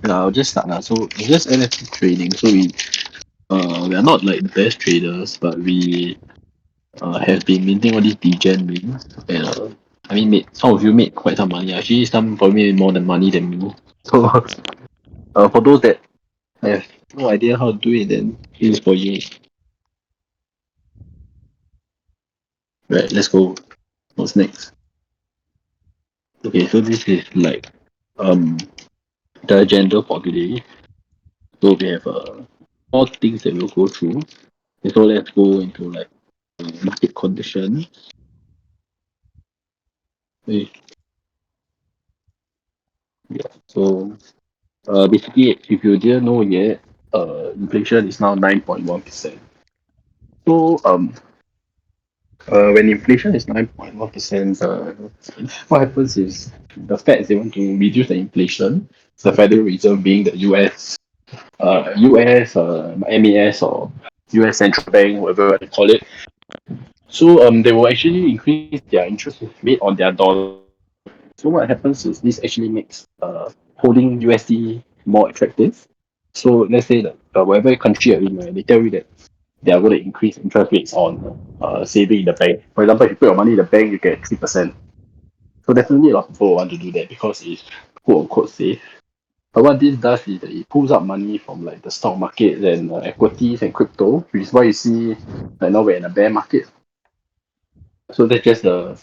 I'll just start now. So it's just NFT trading. So we are not like the best traders, but we have been minting all these Degen memes, and I mean, made some of you made quite some money. Actually, some probably made more than money than me. So for those that have no idea how to do it, then here's for you. Right, let's go. What's next? Okay, so this is like um the agenda for today. So we have all things that we'll go through. So let's go into like market conditions. Okay, yeah. So basically, if you didn't know yet, inflation is now 9.1%. So when inflation is 9.1%, what happens is the Fed they want to reduce the inflation. The Federal Reserve being the US, MAS or US Central Bank, whatever they call it. So they will actually increase their interest rate on their dollar. So what happens is this actually makes holding USD more attractive. So let's say that whatever country you're in, right, they tell you that they are going to increase interest rates on saving in the bank. For example, if you put your money in the bank, you get 3%. So definitely a lot of people want to do that because it's quote unquote safe. But what this does is that it pulls up money from like the stock market and equities and crypto, which is why you see like now we're in a bear market. So that's just a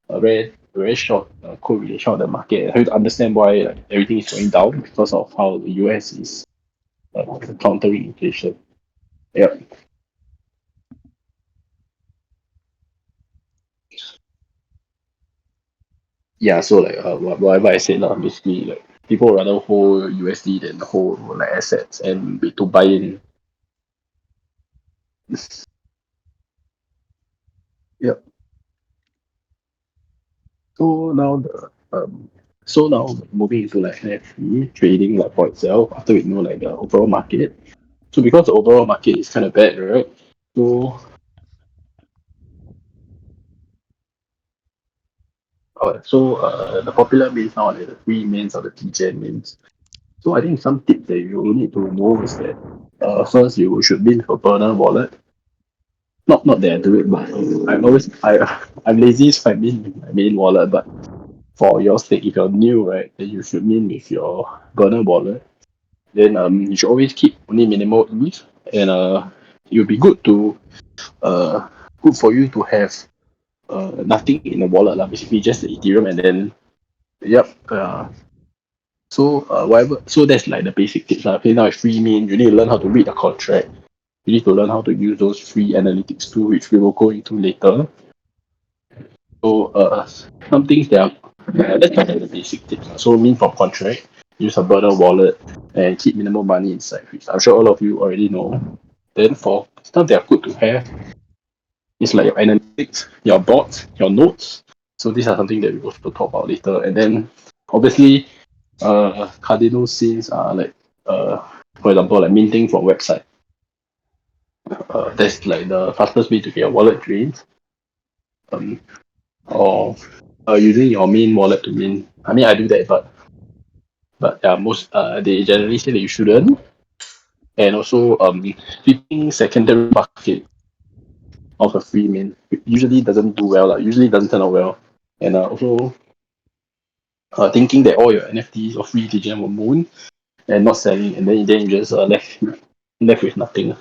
very short correlation of the market. I have to understand why like, everything is going down because of how the US is countering inflation. Yeah. Yeah, so like whatever I said, basically like people rather hold USD than hold like assets and to buy in. Yep. So now the so now moving into like NFT trading like for itself after we know like the overall market. So because the overall market is kind of bad, right? So the popular means now are like the three mains or the TGen means. So I think some tips that you need to know is that first you should mint a burner wallet. Not that I do it, but I'm lazy, so I mint my main wallet. But for your sake, if you're new, right, then you should mint with your burner wallet. Then you should always keep only minimal ETH, and it will be good for you to have nothing in the wallet lah. Basically just the Ethereum, and then yep. Whatever. So that's like the basic tips lah. Okay, now it's free mint. You need to learn how to read the contract. You need to learn how to use those free analytics tool, which we will go into later. So some things that are let's start with the basic tips. So mint from contract, use a burner wallet, and keep minimal money inside, which I'm sure all of you already know. Then for stuff that are good to have, it's like your analytics, your bots, your notes. So these are something that we will talk about later. And then obviously cardinal sins are like for example like minting from website. That's like the fastest way to get your wallet drained. Um, or using your main wallet to mint. I mean I do that, but most they generally say that you shouldn't. And also flipping secondary bucket of a free mint usually doesn't do well. Usually doesn't turn out well. And also thinking that all your NFTs or free TGM will moon and not selling, and then you just left with nothing.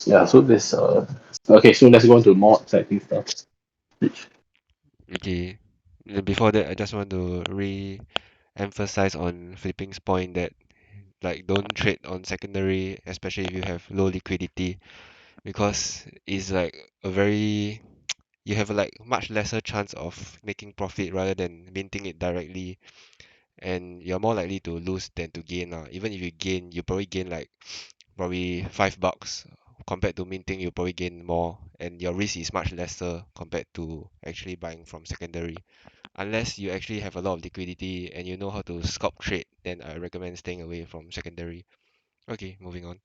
Yeah, so this okay, so let's go on to more exciting stuff. Which Okay. Before that, I just want to re-emphasize on Flipping's point that like don't trade on secondary, especially if you have low liquidity, because it's like a very you have like much lesser chance of making profit rather than minting it directly, and you're more likely to lose than to gain. Even if you gain, you probably gain like probably $5 compared to minting, you probably gain more, and your risk is much lesser compared to actually buying from secondary. Unless you actually have a lot of liquidity and you know how to scalp trade, then I recommend staying away from secondary. Okay, moving on.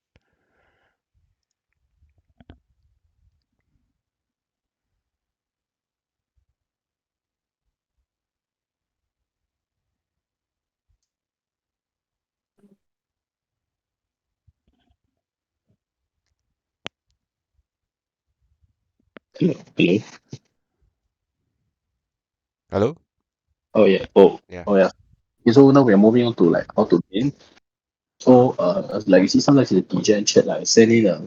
Hello. Hello. Hello? Oh yeah. Oh. Yeah. Oh yeah. Okay, so now we are moving on to like how to gain. So like you see sometimes in the Degen chat like sending a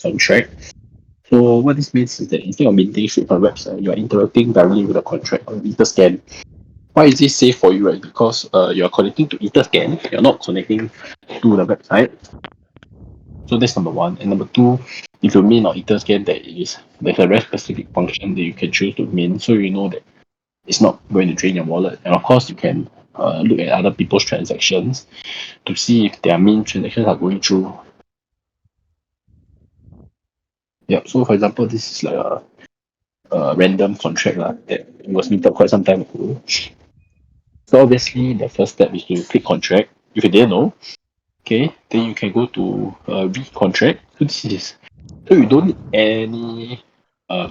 contract. So what this means is that instead of minting straight from the website, you are interacting directly with the contract on Etherscan. Why is this safe for you, right? Because you are connecting to Etherscan, you're not connecting to the website. So that's number one. And number two, if you mint on Etherscan, there's a very specific function that you can choose to mint, so you know that it's not going to drain your wallet. And of course, you can look at other people's transactions to see if their mint transactions are going through. Yeah. So for example, this is like a random contract that was minted quite some time ago. So obviously, the first step is to click contract. If you didn't know, okay, then you can go to read contract. So you don't need any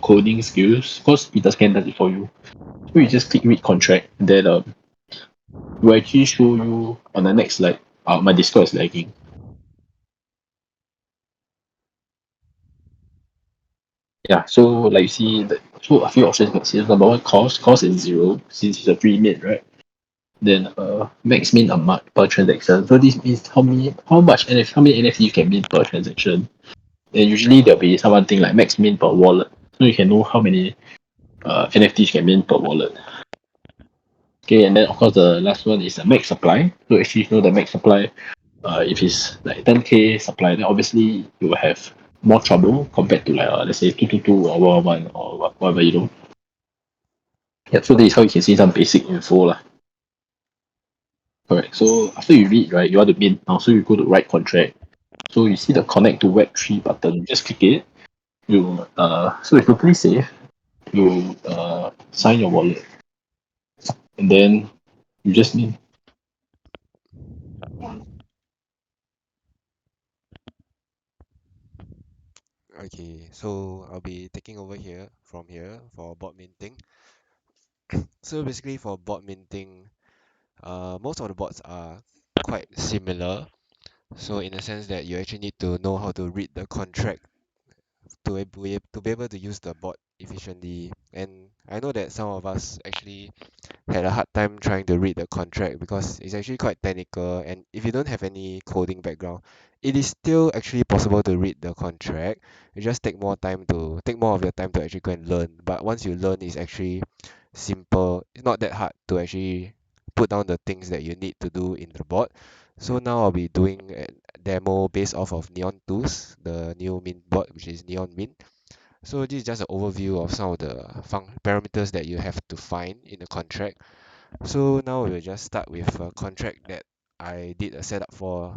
coding skills because it does does it for you. So you just click read contract, then it will actually show you on the next slide. My Discord is lagging. Yeah, so like you see, so a few options you can see. Number one, cost is zero since it's a free mint, right? Then max mint a month per transaction. So this means how many NFT you can mint per transaction. And usually there'll be someone thing like max mint per wallet. So you can know how many NFTs you can mint per wallet. Okay, and then of course the last one is a max supply. So actually, if you know the max supply, if it's like 10k supply, then obviously you will have more trouble compared to like let's say 222 or 111 or whatever you know. Yeah, so this is how you can see some basic info lah. Correct. So after you read, right, you want to mint now, so you go to write contract. So you see the connect to Web3 button, you just click it. So it's totally safe. You sign your wallet, and then you just mint. Okay, so I'll be taking over here from here for bot minting. So basically for bot minting, most of the bots are quite similar. So in the sense that you actually need to know how to read the contract to be able to use the bot efficiently. And I know that some of us actually had a hard time trying to read the contract because it's actually quite technical, and if you don't have any coding background, it is still actually possible to read the contract. You just take more of your time to actually go and learn. But once you learn, it's actually simple. It's not that hard to actually put down the things that you need to do in the bot. So now I'll be doing a demo based off of Neon Tools, the new mint bot, which is Neon Mint. So this is just an overview of some of the parameters that you have to find in the contract. So now we'll just start with a contract that I did a setup for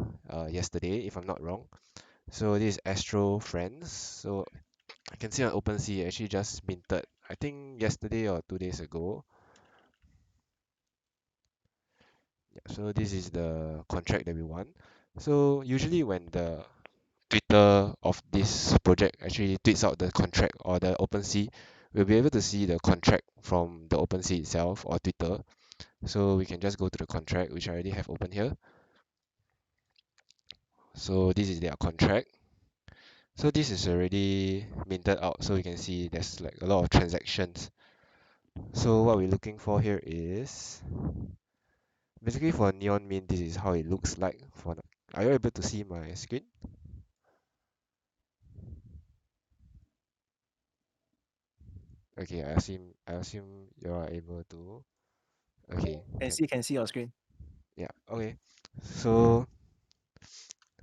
yesterday, if I'm not wrong. So this is Astro Friends. So I can see on OpenSea it actually just minted, I think yesterday or 2 days ago. Yeah, so this is the contract that we want. So usually when the Twitter of this project actually tweets out the contract or the OpenSea, we'll be able to see the contract from the OpenSea itself or Twitter. So we can just go to the contract, which I already have open here. So this is their contract. So this is already minted out, so you can see there's like a lot of transactions. So what we're looking for here is basically for Neon Mint, this is how it looks like. Are you able to see my screen? Okay, I assume you are able to. Okay, can. Can see your screen. Yeah, okay. So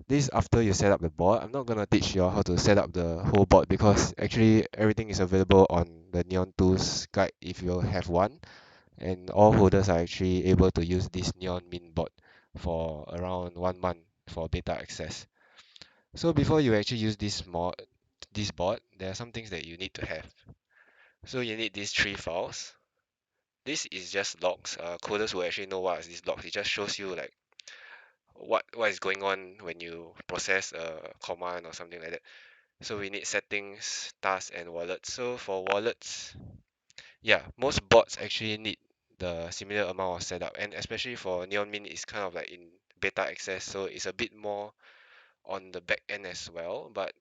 this is after you set up the bot. I'm not gonna teach you all how to set up the whole bot because actually everything is available on the Neon Tools guide if you have one, and all holders are actually able to use this Neon Mint bot for around 1 month for beta access. So before you actually use this bot, there are some things that you need to have. So you need these three files. This is just logs. Coders will actually know what is this logs. It just shows you like what is going on when you process a command or something like that. So we need settings, tasks, and wallets. So for wallets, yeah, most bots actually need the similar amount of setup, and especially for Neon Mint, it's kind of like in beta access, so it's a bit more on the back end as well. But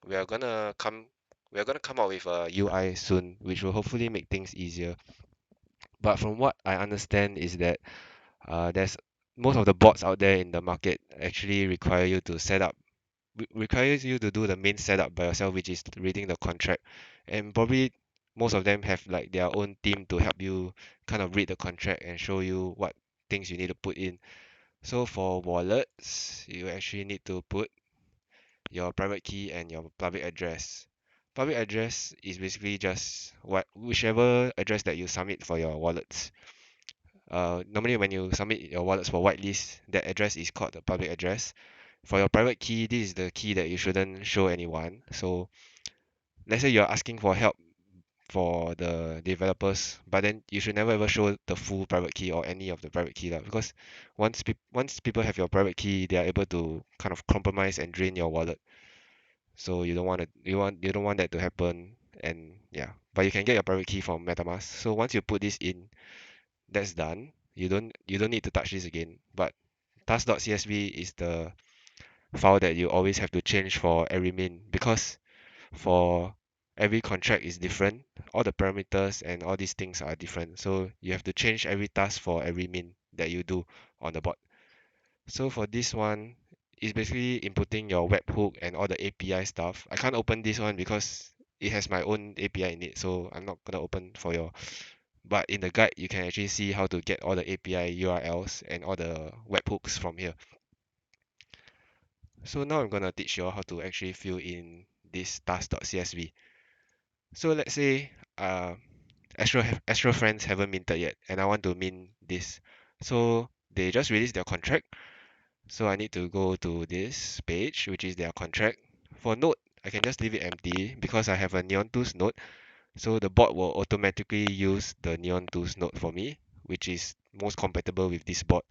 we are gonna come We are gonna come out with a UI soon, which will hopefully make things easier. But from what I understand is that there's most of the bots out there in the market actually require you to set up requires you to do the main setup by yourself, which is reading the contract. And probably most of them have like their own team to help you kind of read the contract and show you what things you need to put in. So for wallets, you actually need to put your private key and your public address. Public address is basically just whichever address that you submit for your wallets. Normally when you submit your wallets for whitelist, that address is called the public address. For your private key, this is the key that you shouldn't show anyone. So let's say you're asking for help for the developers, but then you should never ever show the full private key or any of the private key lah, because once people have your private key, they are able to kind of compromise and drain your wallet. So you don't want that to happen. And yeah, but you can get your private key from MetaMask. So once you put this in, that's done. You don't need to touch this again. But task.csv is the file that you always have to change for every min, because for every contract is different. All the parameters and all these things are different. So you have to change every task for every min that you do on the bot. So for this one, it's basically inputting your webhook and all the API stuff. I can't open this one because it has my own API in it, so I'm not gonna open for your. But in the guide, you can actually see how to get all the API URLs and all the webhooks from here. So now I'm gonna teach you all how to actually fill in this task.csv. So let's say Astro Friends haven't minted yet, and I want to mint this. So they just released their contract. So I need to go to this page, which is their contract. For node, I can just leave it empty because I have a Neon Tools node. So the bot will automatically use the Neon Tools node for me, which is most compatible with this bot.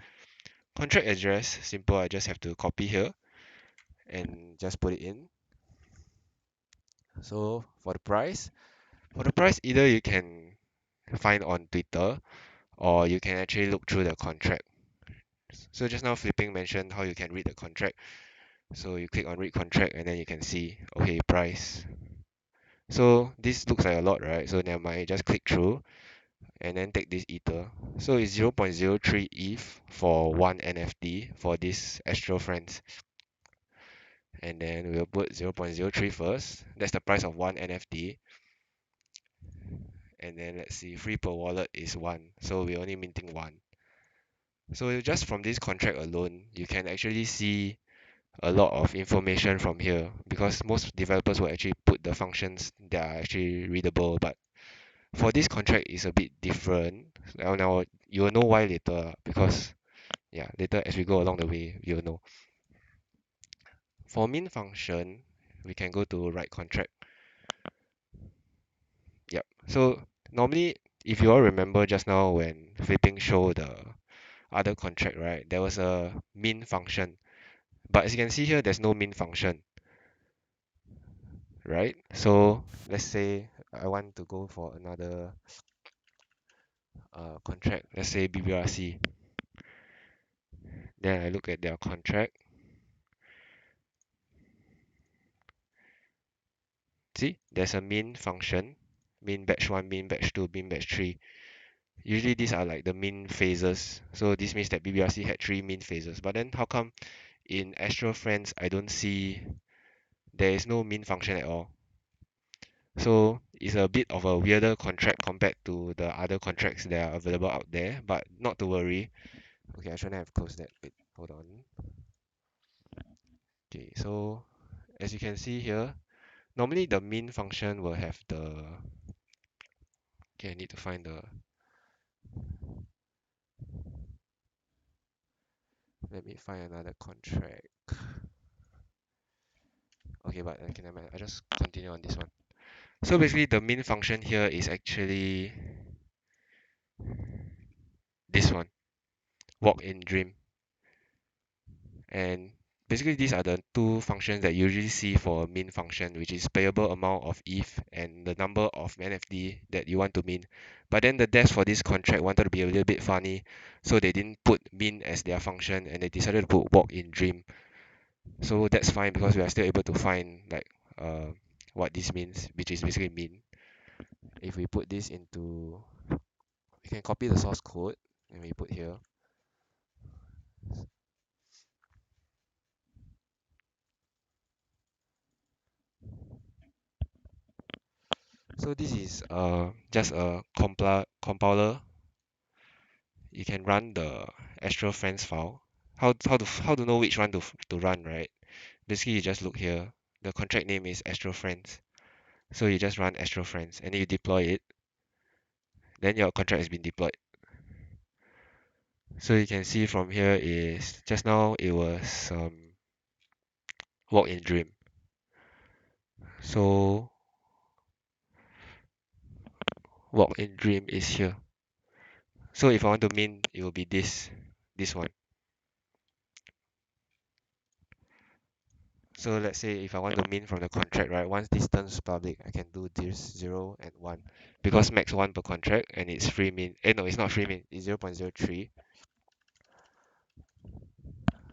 Contract address, simple. I just have to copy here and just put it in. So for the price, either you can find on Twitter, or you can actually look through the contract. So just now Flipping mentioned how you can read the contract. So you click on read contract and then you can see, okay, price. So this looks like a lot, right? So never mind, just click through and then take this ether. So it's 0.03 ETH for one NFT for this Astro Friends. And then we'll put 0.03 first. That's the price of one NFT. And then let's see, free per wallet is one. So we're only minting one. So just from this contract alone, you can actually see a lot of information from here, because most developers will actually put the functions that are actually readable. But for this contract is a bit different. Now you will know why later, because yeah, later as we go along the way, you'll know. For min function, we can go to write contract. Yep. So normally, if you all remember just now when Flipping show the other contract, right, there was a min function. But as you can see here, there's no min function, right? So let's say I want to go for another contract, let's say BBRC. Then I look at their contract. See, there's a min function, min batch 1, min batch 2, min batch 3. Usually these are like the min phases. So this means that BBRC had 3 min phases. But then how come in Astro Friends I don't see, there is no min function at all? So it's a bit of a weirder contract compared to the other contracts that are available out there, but not to worry. Okay, I shouldn't have closed that. Wait, hold on. Okay, so as you can see here, normally the min function will have the, okay, I need to find the, let me find another contract. Okay, but okay, never mind. I just continue on this one. So basically the min function here is actually this one, walk in dream. And basically these are the two functions that you usually see for a min function, which is payable amount of ETH and the number of NFT that you want to min. But then the devs for this contract wanted to be a little bit funny, so they didn't put min as their function and they decided to put walk in dream. So that's fine because we are still able to find like what this means, which is basically mean. If we put this into, we can copy the source code and we put here. So this is just a compiler. You can run the Astro Friends file. How to know which one to run, right? Basically, you just look here. The contract name is Astro Friends. So you just run Astro Friends and then you deploy it. Then your contract has been deployed. So you can see from here is just now it was walk in dream. So walk in dream is here. So if I want to min, it will be this one. So let's say if I want to min from the contract, right? Once this turns public, I can do this 0 and 1 because max 1 per contract and it's free min. No, it's not free min. It's 0.03.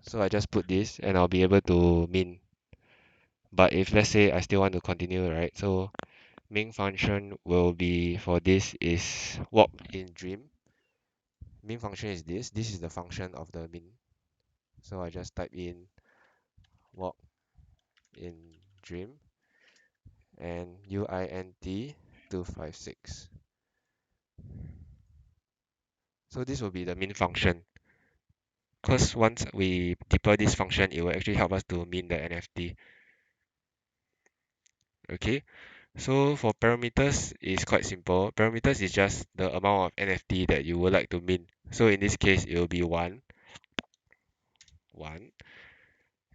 So I just put this and I'll be able to min. But if let's say I still want to continue, right? So main function will be for this is walk in dream. Main function is this. This is the function of the min. So I just type in walk in dream and uint 256. So this will be the min function. Because once we deploy this function, it will actually help us to min the NFT. Okay, so for parameters, it's quite simple. Parameters is just the amount of NFT that you would like to min. So in this case, it will be 1, 1.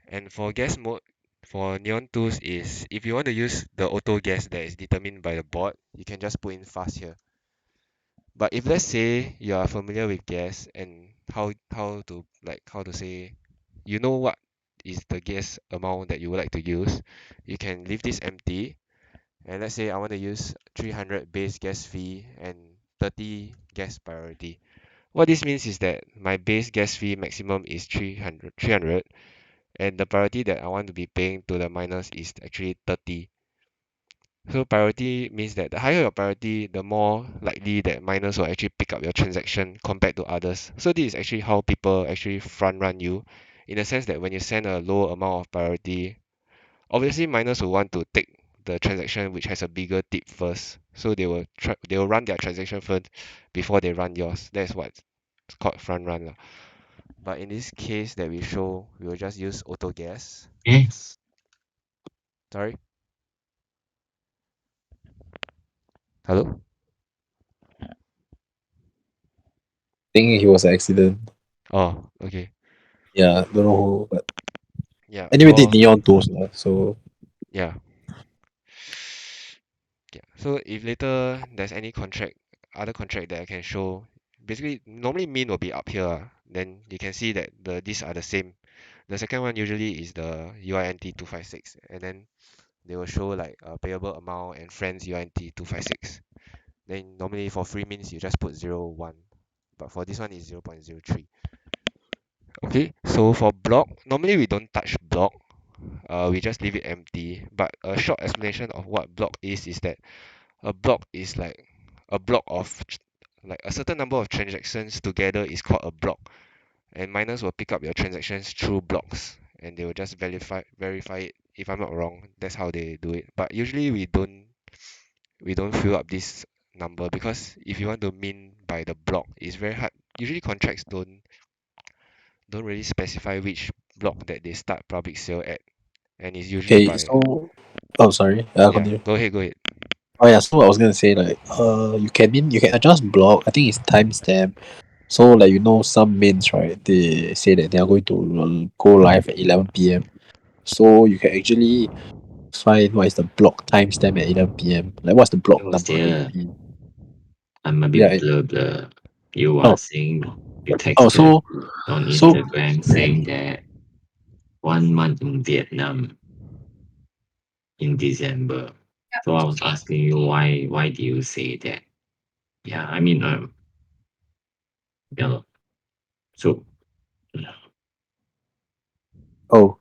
And for guess mode, for Neon tools is if you want to use the auto guess that is determined by the bot, you can just put in fast here. But if let's say you are familiar with guess and how to say you know what is the guess amount that you would like to use, you can leave this empty. And let's say I want to use 300 base guess fee and 30 guess priority. What this means is that my base guess fee maximum is 300, and the priority that I want to be paying to the miners is actually 30. So priority means that the higher your priority, the more likely that miners will actually pick up your transaction compared to others. So this is actually how people actually front run you, in the sense that when you send a low amount of priority, obviously miners will want to take the transaction which has a bigger tip first. So they will run their transaction first before they run yours. That's what's called front run lah. But in this case that we show, we will just use auto guess. Yes. Sorry, hello. Think he was an accident. Oh, okay. Yeah, don't know who, but Yeah, anyway, did for neon tools lah. So yeah. Yeah. So if later there's any other contract that I can show, basically normally min will be up here. Then you can see that these are the same. The second one usually is the UINT 256, and then they will show like a payable amount and friends UINT 256. Then normally for free mins you just put 0, 1, but for this one is 0.03. Okay, so for block, normally we don't touch block. We just leave it empty. But a short explanation of what block is that a block is like a block of like a certain number of transactions together is called a block, and miners will pick up your transactions through blocks and they will just verify it. If I'm not wrong, that's how they do it. But usually we don't fill up this number because if you want to min by the block, it's very hard. Usually contracts don't really specify which block that they start public sale at, and it's usually okay, by so oh sorry, yeah. continue. Go ahead. Oh yeah, so I was gonna say like you can adjust block. I think it's timestamp. So like some mains right, they say that they are going to go live at 11 p.m. So you can actually find what is the block timestamp at 11 p.m. Like what's the block Oh, number still, maybe? I'm a Yeah. bit blur. You are Oh saying you oh texted so on so Instagram saying that 1 month in Vietnam in December. So I was asking you why do you say that? Yeah, I mean yeah. Lor. So oh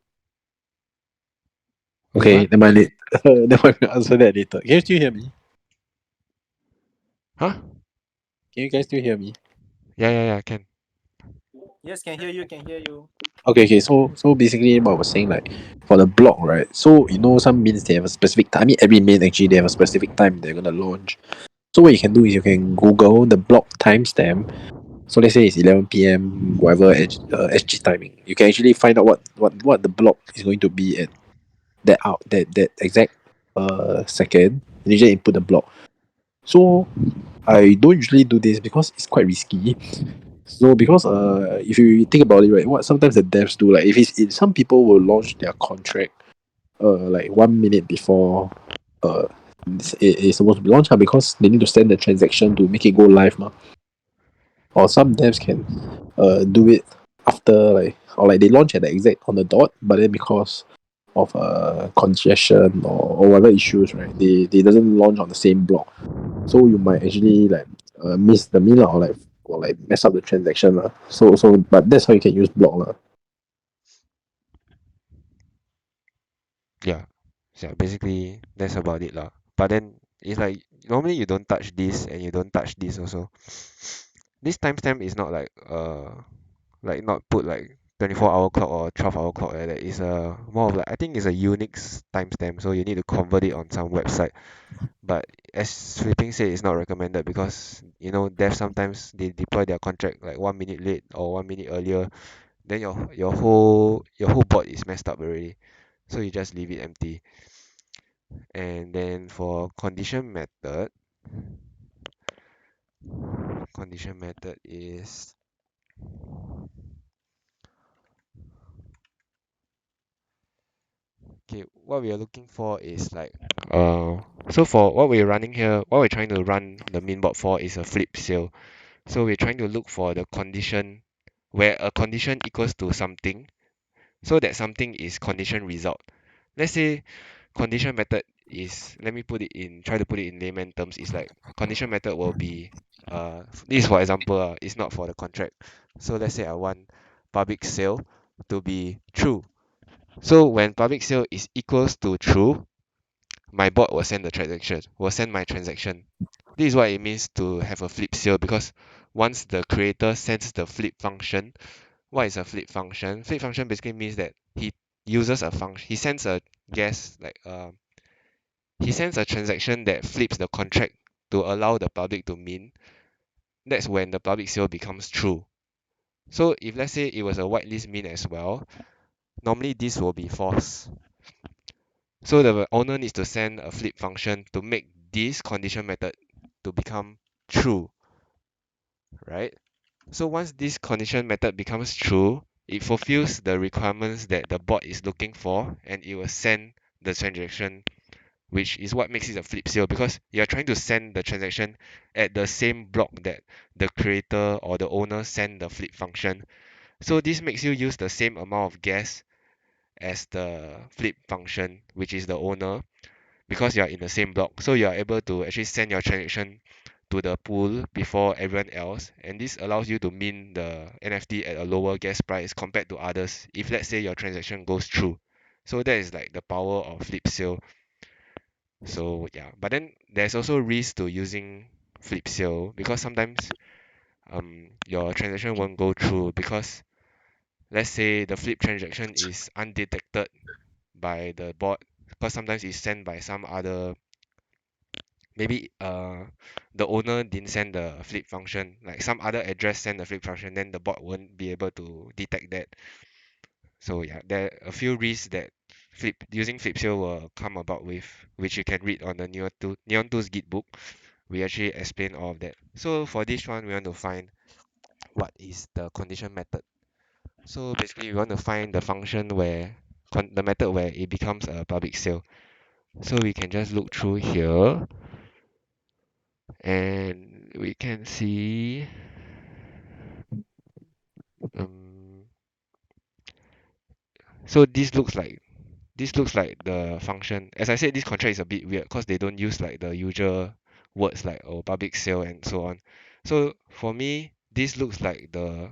Okay, Okay, What? never mind. Never mind. We'll answer that later. Can you still hear me? Huh? Can you guys still hear me? Yeah, can. Yes, can hear you. Can hear you. Okay. So basically, what I was saying, like for the block, right? So some means they have a specific time. I mean, every main actually they have a specific time they're gonna launch. So what you can do is you can Google the block timestamp. So let's say it's 11 p.m. whatever SG timing. You can actually find out what the block is going to be at that exact second. And you just input the block. So I don't usually do this because it's quite risky. So because if you think about it, right, what sometimes the devs do, like if some people will launch their contract like 1 minute before uh it's supposed to be launched because they need to send the transaction to make it go live ma. Or some devs can do it after like or like they launch at the exact on the dot, but then because of congestion or whatever issues, right, they doesn't launch on the same block. So you might actually like miss the meal lah, or like mess up the transaction lah. So but that's how you can use block lah. Yeah. So basically that's about it lah. But then it's like normally you don't touch this and you don't touch this also. This timestamp is not like not put like 24-hour clock or 12-hour clock like that. It's a more of like I think it's a Unix timestamp, so you need to convert it on some website. But as Flipping said, it's not recommended because devs sometimes they deploy their contract like 1 minute late or 1 minute earlier. Then your whole board is messed up already. So you just leave it empty. And then for condition method is okay. What we are looking for is like so for what we're running here, what we're trying to run the mainboard for is a flip sale. So we're trying to look for the condition where a condition equals to something, so that something is condition result. Let's say condition method is, let me try to put it in layman terms, is like condition method will be this is for example, it's not for the contract. So let's say I want public sale to be true. So when public sale is equals to true, my bot will send my transaction. This is what it means to have a flip sale, because once the creator sends the flip function. What is a flip function? Flip function basically means that he uses a function. He sends a guess like he sends a transaction that flips the contract to allow the public to mint. That's when the public sale becomes true. So if let's say it was a whitelist mint as well, normally this will be false. So the owner needs to send a flip function to make this condition method to become true, right? So once this condition method becomes true, it fulfills the requirements that the bot is looking for, and it will send the transaction, which is what makes it a flip sale, because you are trying to send the transaction at the same block that the creator or the owner send the flip function. So this makes you use the same amount of gas as the flip function, which is the owner, because you are in the same block. So you are able to actually send your transaction to the pool before everyone else, and this allows you to mint the NFT at a lower gas price compared to others if let's say your transaction goes through. So that is like the power of flip sale. So yeah, but then there's also risk to using flip sale, because sometimes your transaction won't go through because let's say the flip transaction is undetected by the bot, because sometimes it's sent by some other, maybe the owner didn't send the flip function, like some other address send the flip function, then the bot won't be able to detect that. So yeah, there are a few risks that using flipsale will come about with, which you can read on the Neon Tools Git book. We actually explain all of that. So for this one, we want to find what is the condition method. So basically we want to find the function where the method where it becomes a public sale. So we can just look through here and we can see um, so this looks like the function. As I said, this contract is a bit weird because they don't use like the usual words like public sale and so on. So for me, this looks like the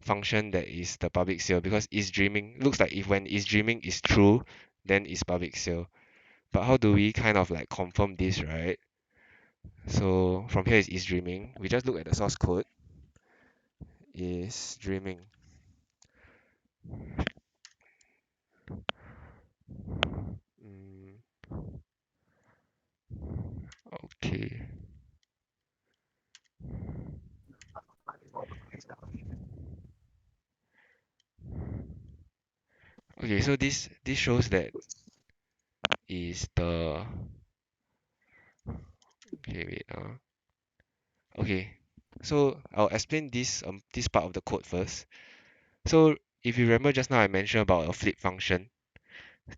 function that is the public sale, because is dreaming looks like if when is dreaming is true, then is public sale. But how do we kind of like confirm this, right? So from here is dreaming. We just look at the source code. Is dreaming. Mm, okay. Okay, so this shows that is the okay wait okay. So I'll explain this part of the code first. So if you remember just now I mentioned about a flip function,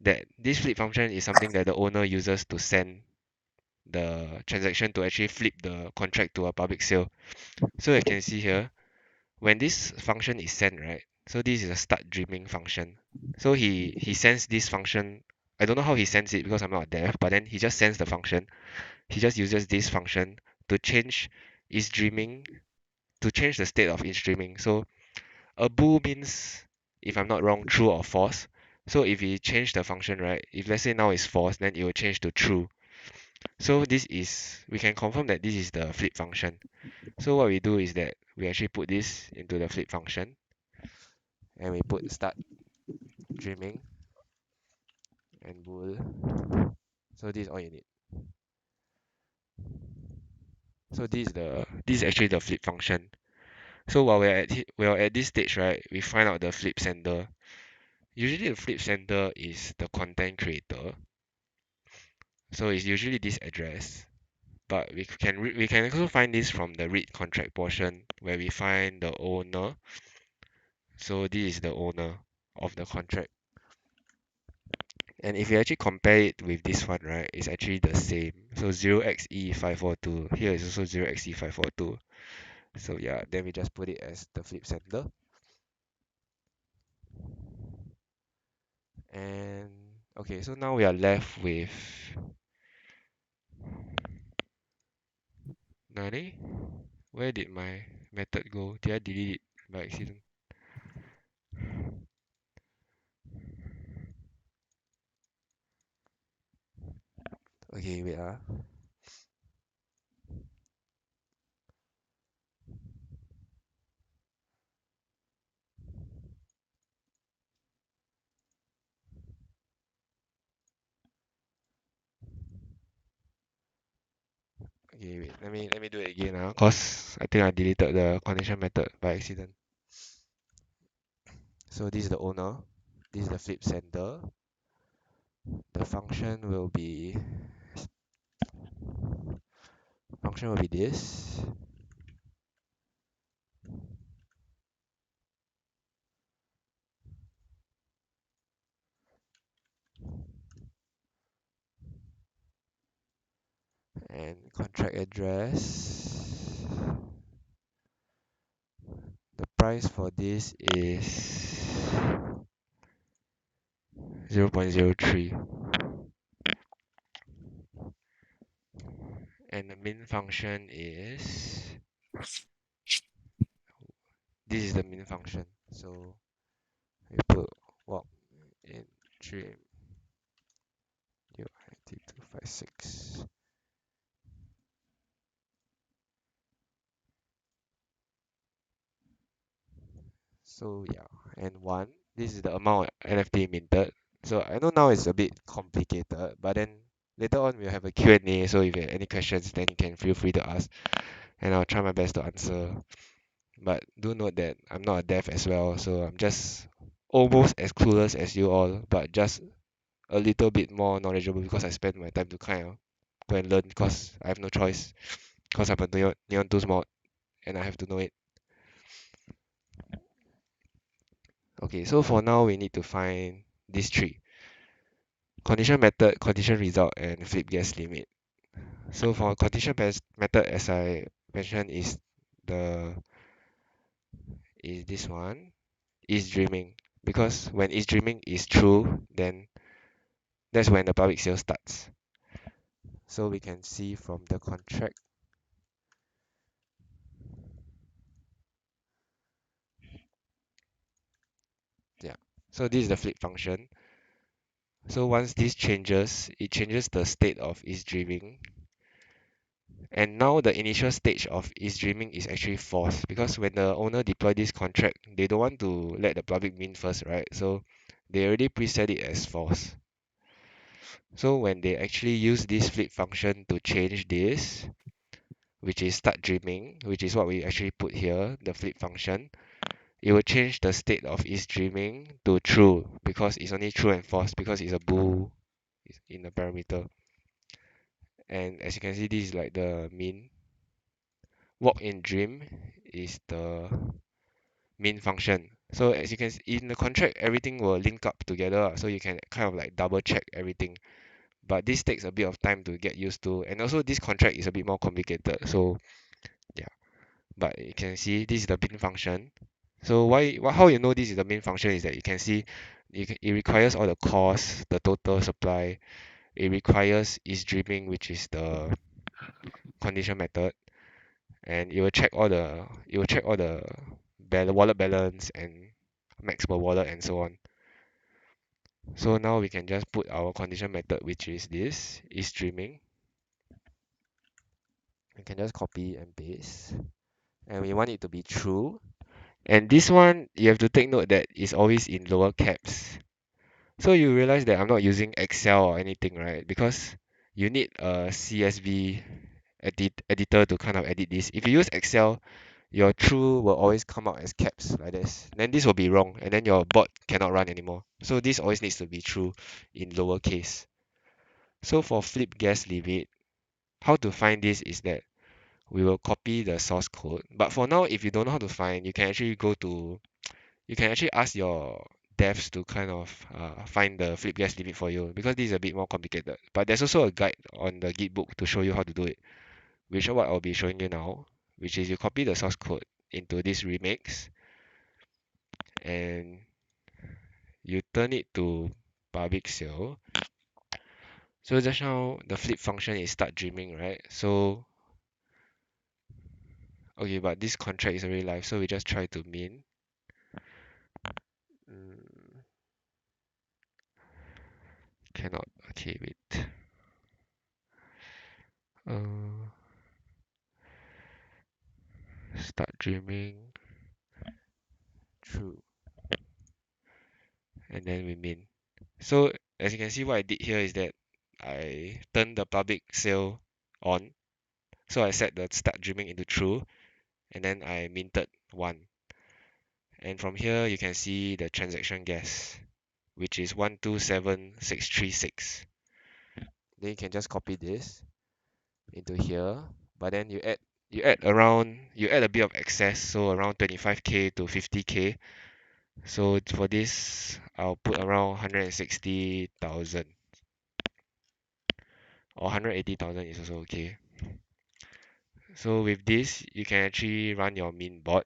that this flip function is something that the owner uses to send the transaction to actually flip the contract to a public sale. So you can see here, when this function is sent, right? So this is a start dreaming function. So he sends this function. I don't know how he sends it because I'm not a dev, but then he just sends the function. He just uses this function to change is dreaming to change the state of is dreaming. So a bool means, if I'm not wrong, true or false. So if we change the function, right? If let's say now is false, then it will change to true. So we can confirm that this is the flip function. So what we do is that we actually put this into the flip function and we put start dreaming and bool. So this is all you need. So this is actually the flip function. So while we're at this stage, right, we find out the flip sender. Usually the flip sender is the content creator. So it's usually this address. But we can also find this from the read contract portion where we find the owner. So this is the owner of the contract. And if you actually compare it with this one, right, it's actually the same. So 0xe542. Here is also 0xe542. So yeah, then we just put it as the flip sender. And okay, so now we are left with Nani? Where did my method go? Did I delete it by accident? Okay, wait ah. Okay, wait. Let me do it again now, cause I think I deleted the condition method by accident. So this is the owner. This is the flip sender. The function will be this. And contract address. The price for this is 0.03. And the min function is this is the min function. So we put walk in trim UIT256. So yeah, and one, this is the amount of NFT minted. So I know now it's a bit complicated, but then later on we'll have a Q&A. So if you have any questions, then you can feel free to ask, and I'll try my best to answer. But do note that I'm not a dev as well, so I'm just almost as clueless as you all, but just a little bit more knowledgeable because I spend my time to kind of go and learn because I have no choice because I'm a Neon 2 mod and I have to know it. Okay, so for now we need to find these three: condition method, condition result, and flip gas limit. So for condition method, as I mentioned, the is this one, is dreaming, because when is dreaming is true, then that's when the public sale starts. So we can see from the contract. Yeah. So this is the flip function. So once this changes, it changes the state of is dreaming. And now the initial stage of is dreaming is actually false because when the owner deploy this contract, they don't want to let the public mint first, right? So they already preset it as false. So when they actually use this flip function to change this, which is start dreaming, which is what we actually put here, the flip function, it will change the state of is dreaming to true because it's only true and false because it's a bool in the parameter. And as you can see, this is like the mean. Walk in dream is the main function. So as you can see in the contract, everything will link up together, so you can kind of like double check everything. But this takes a bit of time to get used to, and also this contract is a bit more complicated. So yeah, but you can see this is the bin function. So how you know this is the main function is that you can see it requires all the cost, the total supply. It requires is dreaming, which is the condition method, and it will check all the wallet balance and max per wallet and so on. So now we can just put our condition method, which is this is streaming. We can just copy and paste, and we want it to be true. And this one you have to take note that it's always in lower caps. So you realize that I'm not using Excel or anything, right? Because you need a CSV editor to kind of edit this. If you use Excel, your true will always come out as caps like this. Then this will be wrong, and then your bot cannot run anymore. So this always needs to be true in lowercase. So for flip guess limit, how to find this is that we will copy the source code. But for now, if you don't know how to find, you can actually you can actually ask your devs to kind of find the flip guess limit for you because this is a bit more complicated. But there's also a guide on the Gitbook to show you how to do it, which is what I'll be showing you now, which is you copy the source code into this remix and you turn it to public sale. So just now the flip function is start dreaming, right? So okay, but this contract is already live, so we just try to min. Mm, cannot. Okay, wait. Uh, start dreaming. True. And then we min. So as you can see, what I did here is that I turned the public sale on. So I set the start dreaming into true, and then I minted 1. And from here you can see the transaction gas, which is 127636. Then you can just copy this into here, but then you add a bit of excess, so around 25k to 50k. So for this I'll put around 160,000 or 180,000 is also okay. So with this you can actually run your min bot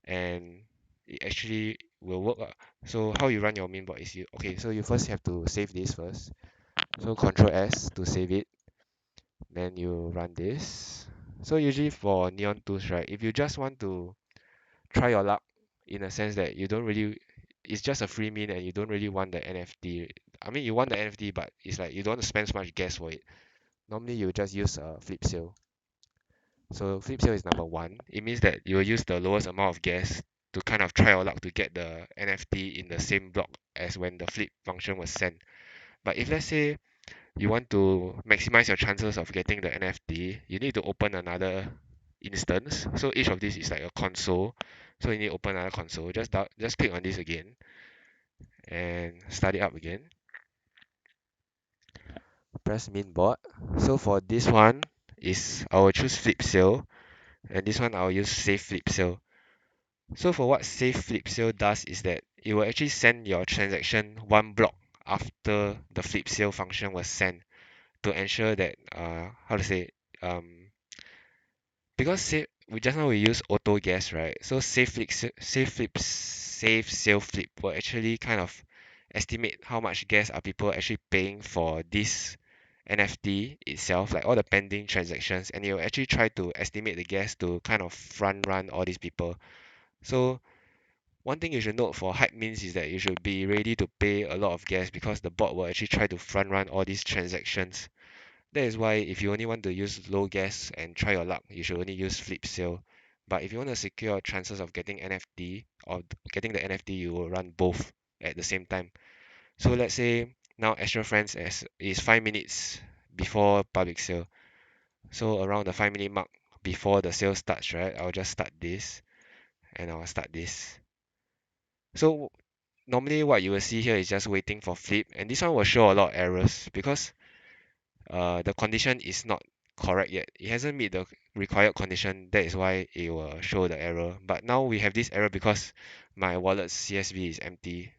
and it actually will work. So how you run your min bot is so you first have to save this first. So Control S to save it. Then you run this. So usually for neon tools, right, if you just want to try your luck in a sense that you don't really it's just a free min and you don't really want the NFT. I mean you want the NFT but it's like you don't want to spend so much gas for it. Normally you just use a flip sale. So flip sale is number 1. It means that you will use the lowest amount of gas to kind of try your luck to get the NFT in the same block as when the flip function was sent. But if let's say you want to maximize your chances of getting the NFT, you need to open another instance. So each of these is like a console. So you need to open another console. Just click on this again and start it up again. Press min bot. So for this one is I will choose flip sale, and this one I'll use save flip sale. So for what save flip sale does is that it will actually send your transaction one block after the flip sale function was sent to ensure that how to say because we just now we use auto guess, right? So save sale flip will actually kind of estimate how much gas are people actually paying for this NFT itself, like all the pending transactions, and it will actually try to estimate the gas to kind of front run all these people. So One thing you should note for hype means is that you should be ready to pay a lot of gas because the bot will actually try to front run all these transactions. That is why if you only want to use low gas and try your luck, you should only use flip sale. But if you want to secure chances of getting NFT or getting the NFT, you will run both at the same time. So let's say now extra friends is 5 minutes before public sale. So around the 5 minute mark before the sale starts, right? I'll just start this and I'll start this. So normally what you will see here is just waiting for flip, and this one will show a lot of errors because the condition is not correct yet. It hasn't meet the required condition. That is why it will show the error. But now we have this error because my wallet's CSV is empty.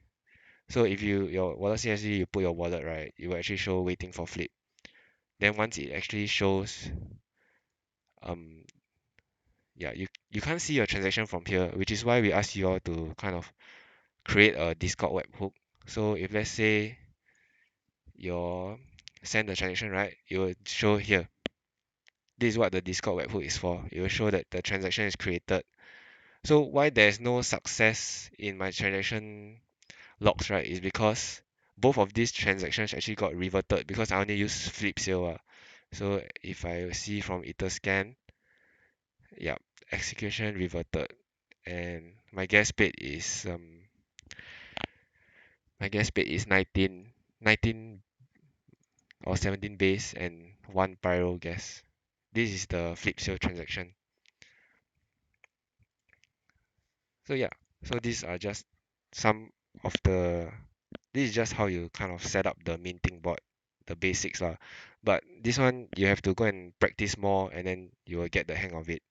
So if your wallet CSV, you put your wallet, right, it will actually show waiting for flip. Then once it actually shows, um yeah, you can't see your transaction from here, which is why we ask you all to kind of create a Discord webhook. So if let's say your send the transaction, right, it will show here. This is what the Discord webhook is for. It will show that the transaction is created. So why there's no success in my transaction logs, right, is because both of these transactions actually got reverted because I only use flip sale. So if I see from Etherscan, yeah, execution reverted, and my gas paid is 19 or 17 base and 1 pyro gas. This is the flip sale transaction. So yeah, so these are just some of the this is just how you kind of set up the minting bot, the basics lah. But this one you have to go and practice more and then you will get the hang of it.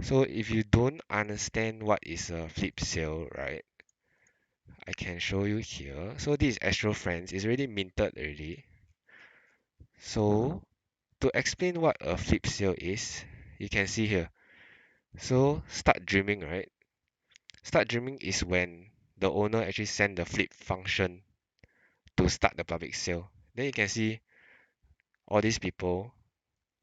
So if you don't understand what is a flip sale, right? I can show you here. So this is Astro Friends. It's already minted already. So to explain what a flip sale is, you can see here. So start dreaming, right? Start dreaming is when the owner actually send the flip function to start the public sale. Then you can see all these people,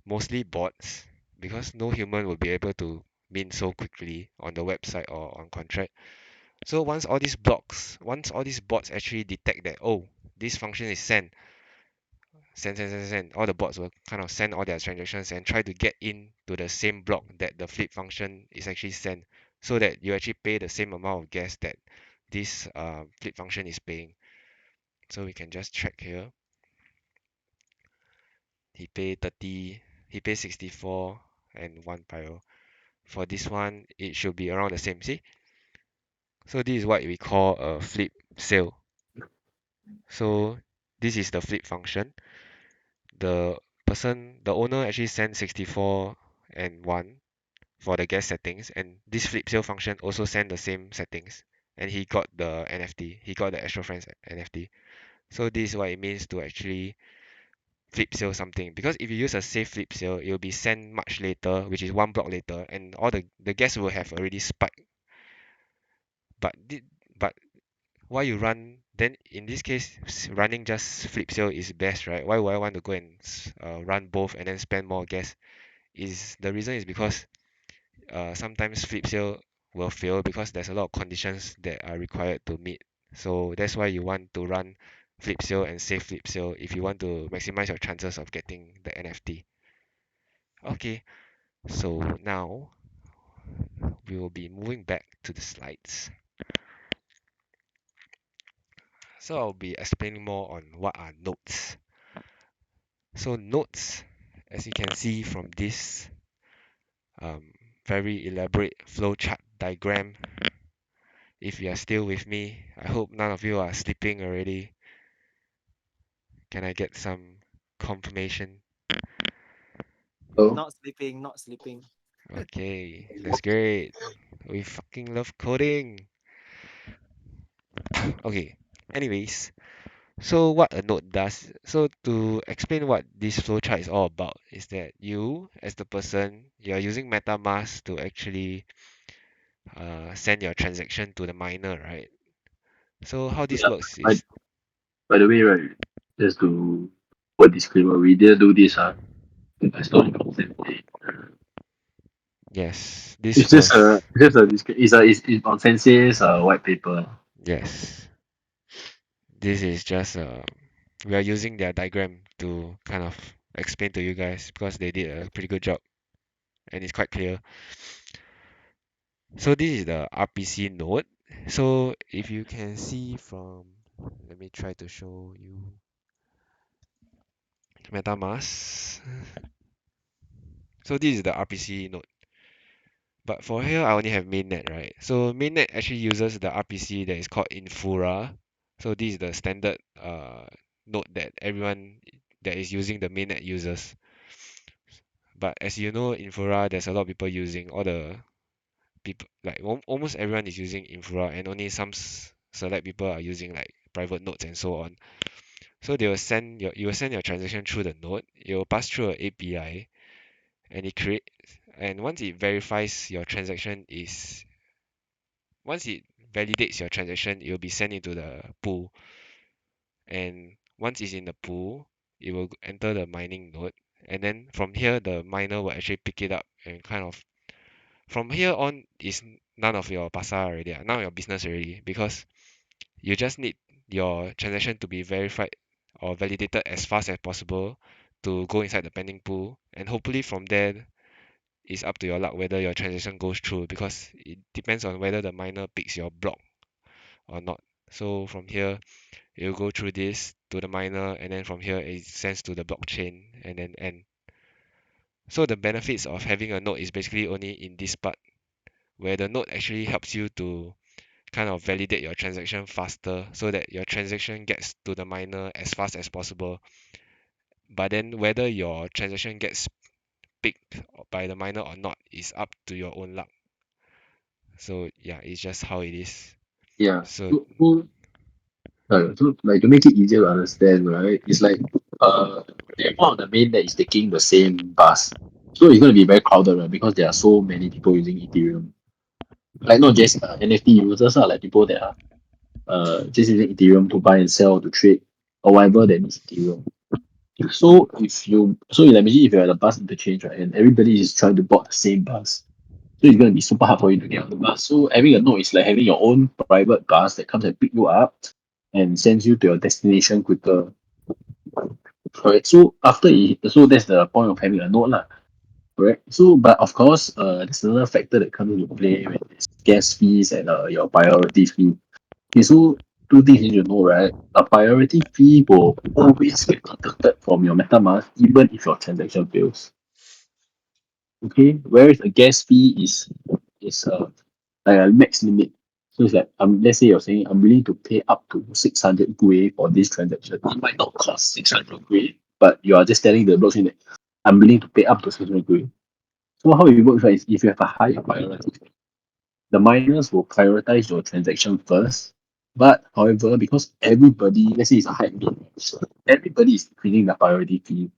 mostly bots, because no human will be able to mint so quickly on the website or on contract. So once all these bots actually detect that, oh, this function is send, all the bots will kind of send all their transactions and try to get in to the same block that the flip function is actually sent, so that you actually pay the same amount of gas that this flip function is paying. So we can just check here. He pay 30, he pay 64 and 1 pyro. For this one, it should be around the same. See? So this is what we call a flip sale. So this is the flip function. The owner actually sent 64 and 1 for the gas settings, and this flip sale function also sent the same settings, and he got the NFT. He got the Astro Friends NFT. So this is what it means to actually flip sale something, because if you use a safe flip sale, it will be sent much later, which is 1 block later, and all the gas will have already spiked. But but why you run then in this case, running just flip sale is best, right? Why would I want to go and run both and then spend more gas? Is the reason is because sometimes flip sale will fail because there's a lot of conditions that are required to meet. So that's why you want to run flip sale and save flip sale if you want to maximize your chances of getting the NFT. Okay, so now we will be moving back to the slides. So I'll be explaining more on what are nodes. So nodes, as you can see from this um, very elaborate flowchart diagram, if you are still with me, I hope none of you are sleeping already. Can I get some confirmation? So Not sleeping, not sleeping. Okay, that's great. We fucking love coding. Okay, anyways, so what a node does, so to explain what this flowchart is all about, is that you, as the person, you are using MetaMask to actually send your transaction to the miner, right? So how this yeah, works by, is, by the way, right, just to for disclaimer, we did do this I started on the same day. Yes, this It's just was it's on Sensei's white paper. yes. This is just we are using their diagram to kind of explain to you guys because they did a pretty good job and it's quite clear. So this is the RPC node. So if you can see from, let me try to show you MetaMask. So this is the RPC node. But for here, I only have mainnet, right? So mainnet actually uses the RPC that is called Infura. So this is the standard node that everyone that is using the mainnet uses. But as you know, Infura, there's a lot of people using all the people like almost everyone is using Infura, and only some select people are using like private nodes and so on. So they will send your you will send your transaction through the node. It will pass through an API, and it create and once it verifies your transaction is once it validates your transaction, it will be sent into the pool. And once it's in the pool, it will enter the mining node. And then from here, the miner will actually pick it up and kind of from here on is none of your pasar already, none of your business already, because you just need your transaction to be verified or validated as fast as possible to go inside the pending pool, and hopefully from there it's up to your luck whether your transaction goes through because it depends on whether the miner picks your block or not. So from here it will go through this to the miner, and then from here it sends to the blockchain and then end. So the benefits of having a node is basically only in this part where the node actually helps you to kind of validate your transaction faster so that your transaction gets to the miner as fast as possible. But then whether your transaction gets picked by the miner or not is up to your own luck. So yeah, it's just how it is. Yeah. So So like to make it easier to understand, right? It's like one of the main that is taking the same bus. So it's gonna be very crowded, right? Because there are so many people using Ethereum. Like not just NFT users, like people that are just using Ethereum to buy and sell, to trade, or whatever that needs Ethereum. So imagine if you're at a bus interchange, right, and everybody is trying to board the same bus. So it's gonna be super hard for you to get on the bus. So having a node is like having your own private bus that comes and pick you up and sends you to your destination quicker. Correct. So that's the point of having a node lah. Correct. So but of course, there's another factor that comes into play when it's gas fees and your priority fee. Okay, so two things you need to know, right? A priority fee will always get deducted from your MetaMask even if your transaction fails. Okay, whereas a gas fee is like a max limit. So it's like let's say you're saying I'm willing to pay up to 600 GUI for this transaction. It might not cost 600 GUI, but you are just telling the blockchain that I'm willing to pay up to 600 GUI. So how it works, right, is if you have a higher priority, the miners will prioritize your transaction first. But however, because everybody, let's say it's a high bid, so everybody is increasing the priority fee.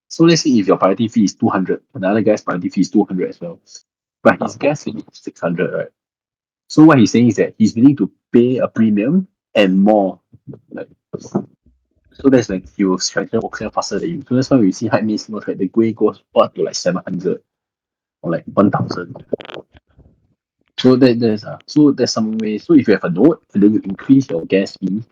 So let's say if your priority fee is 200, another guy's priority fee is 200 as well. But his gas fee is 600, right? So what he's saying is that he's willing to pay a premium and more. Like, so that's like he will transaction will clear faster than you. So that's why we see hype means like the GUI goes up to like 700 or like 1,000. So there's some way. So if you have a node and then you increase your gas fee,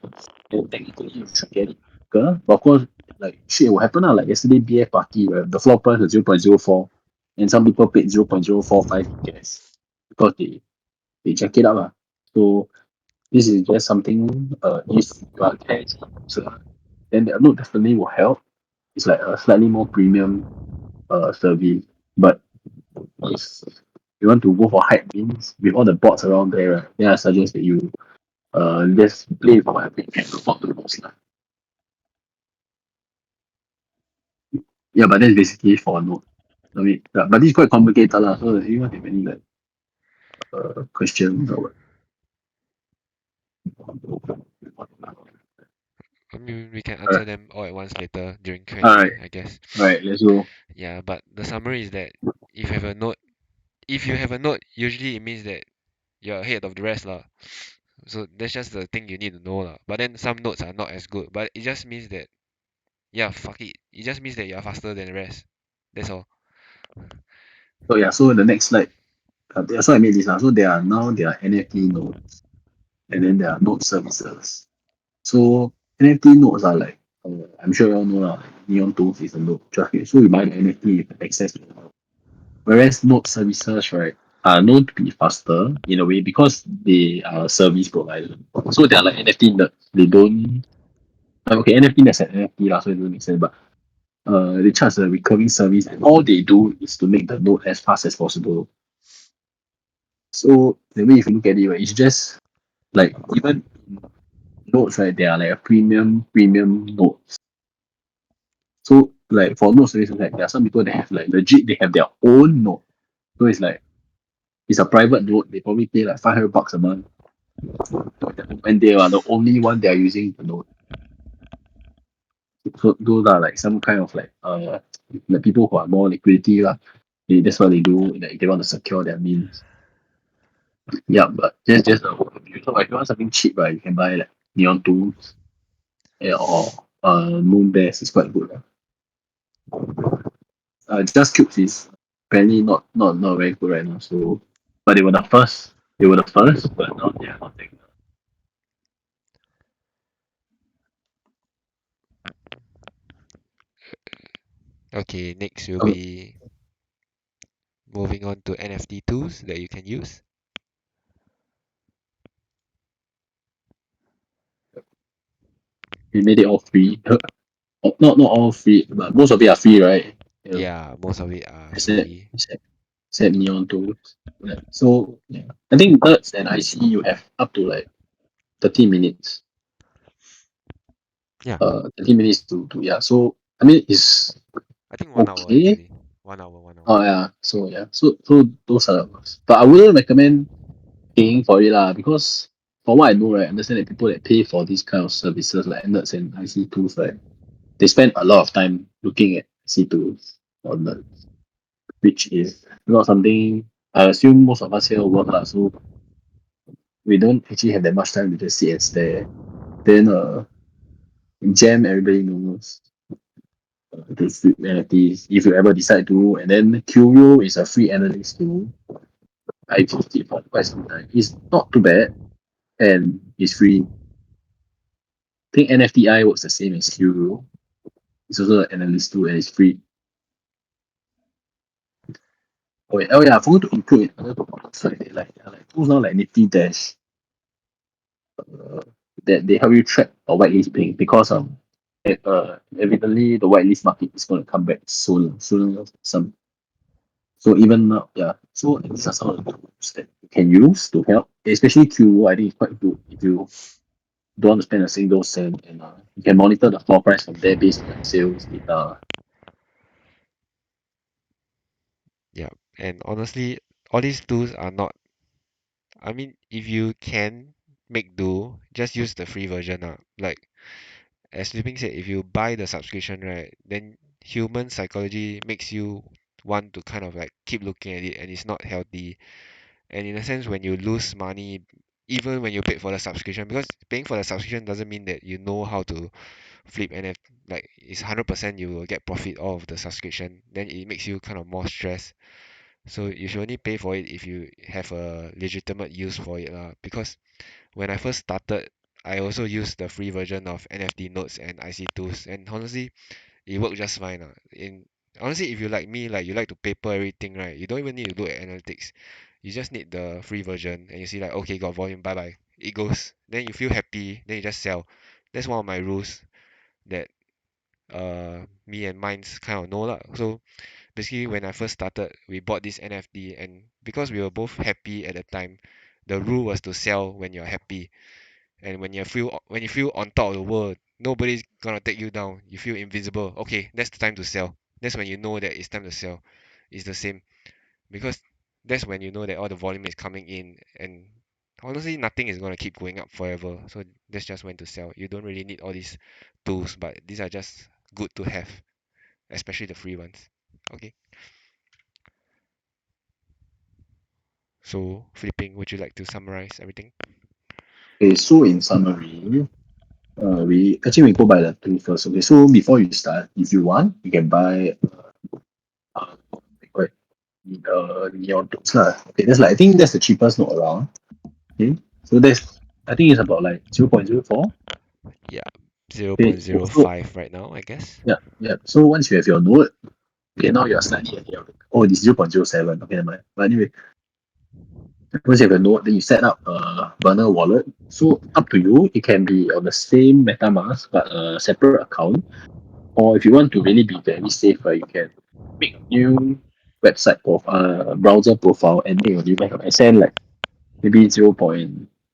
then technically you should get it quicker. But of course, like shit will happen. Like yesterday BF party, right? The floor price was 0.04 and some people paid 0.045 in gas because they check it out. So this is just something if you are cash user, then the node definitely will help. It's like a slightly more premium service. But if you want to go for hype beans with all the bots around there, right, then I suggest that you just play for whatever you can afford the most. Lah. Yeah, but that's basically for a node. I mean, yeah, but this is quite complicated lah. So if you want to have any like questions or what. I mean, we can Alright, answer them all at once later during alright, Q&A, I guess. alright, let's go. Yeah, but the summary is that if you have a node, if you have a node, usually it means that you're ahead of the rest lah. So that's just the thing you need to know lah. But then some nodes are not as good, but it just means that yeah, fuck it. It just means that you're faster than the rest. That's all. So yeah, so the next slide So I made this. So there are NFT nodes, and then there are node services. So NFT nodes are like, I'm sure you all know like Neon Tools is a node. So you buy the NFT, you have access to it. Whereas node services, right, are known to be faster in a way because they are a service provider. So they are like NFT nerds. They don't okay, NFT that's an NFT lah, so it doesn't make sense. But they charge a recurring service, and all they do is to make the node as fast as possible. So the way if you look at it, right, it's just like even nodes, right, they are like a premium nodes. So like for node services, like there are some people that have like legit they have their own node. So it's like it's a private node. They probably pay like $500 a month, and they are the only one they are using the node. So those are like some kind of like the people who are more liquidity lah. That's what they do. Like they want to secure their means. Yeah, but just a overview. So if you want something cheap, right, you can buy like Neon Tools, or Moon Bears is quite good. Just Cubes is apparently not very good right now. So, but they were the first. They were the first, but now they are not taking. Okay, next will Okay, be moving on to NFT tools that you can use. we made it all free. Not all free, but most of it are free, right? Yeah, Yeah, most of it are except free. except, except Neon Tools. Yeah. So yeah, I think Nerds and IC you have up to like 30 minutes. Yeah, 30 minutes to yeah. So I mean it's I think 1 hour okay. actually. 1 hour, 1 hour. Oh yeah. So yeah. So those are the ones. But I wouldn't recommend paying for it lah because for what I know, right, I understand that people that pay for these kind of services like Nerds and IC tools, right, they spend a lot of time looking at IC tools or Nerds, which is not something I assume most of us here work lah. So we don't actually have that much time to just sit and stare. Then jam everybody knows to flip NFTs if you ever decide to. And then Curio is a free analyst tool. I used it for quite some time. It's not too bad and it's free. I think NFTI works the same as Curio. It's also an analyst tool and it's free. Oh yeah, I forgot to include other products like tools now like Nifty Dash that they help you track a whitelist ping because evidently the whitelist market is going to come back soon some. So even now, yeah. So these are some of the tools that you can use to help, especially QO. I think it's quite good if you don't want to spend a single cent, and you can monitor the floor price from there based on sales data. Yeah, and honestly, all these tools are not. I mean, if you can make do, just use the free version. Like as Lipping said, if you buy the subscription, right, then human psychology makes you want to kind of like keep looking at it, and it's not healthy. And in a sense, when you lose money, even when you paid for the subscription, because paying for the subscription doesn't mean that you know how to flip NFT, like it's 100% you will get profit off of the subscription, then it makes you kind of more stressed. So you should only pay for it if you have a legitimate use for it lah. Because when I first started, I also used the free version of NFT notes and IC tools, and honestly, it worked just fine lah. In honestly, if you like me, like you like to paper everything, right, you don't even need to look at analytics. You just need the free version, and you see like, okay, got volume, bye bye. It goes. Then you feel happy, then you just sell. That's one of my rules that me and Minds kind of know lah. So basically when I first started, we bought this NFT, and because we were both happy at the time, the rule was to sell when you're happy. And when you feel on top of the world, nobody's gonna take you down. You feel invincible. Okay, that's the time to sell. That's when you know that it's time to sell. It's the same because that's when you know that all the volume is coming in, and honestly nothing is gonna keep going up forever. So that's just when to sell. You don't really need all these tools, but these are just good to have, especially the free ones. Okay. So flipping, would you like to summarize everything? Okay, so in summary, we go by the tool first. Okay, so before you start, if you want, you can buy uh, neon notes lah. Okay, that's like I think that's the cheapest note around. Okay, so that's I think it's about like 0.04. Yeah, Okay, so 0.05 right now, I guess. yeah. So once you have your node, okay, now you're slightly ahead of it. Oh, it's 0.07. Okay, never mind. But anyway, once you have a node, then you set up a burner wallet. So up to you. It can be on the same MetaMask but a separate account. Or if you want to really be very safe, right, you can make a new website profile, browser profile, and make a new backup and send like maybe 0.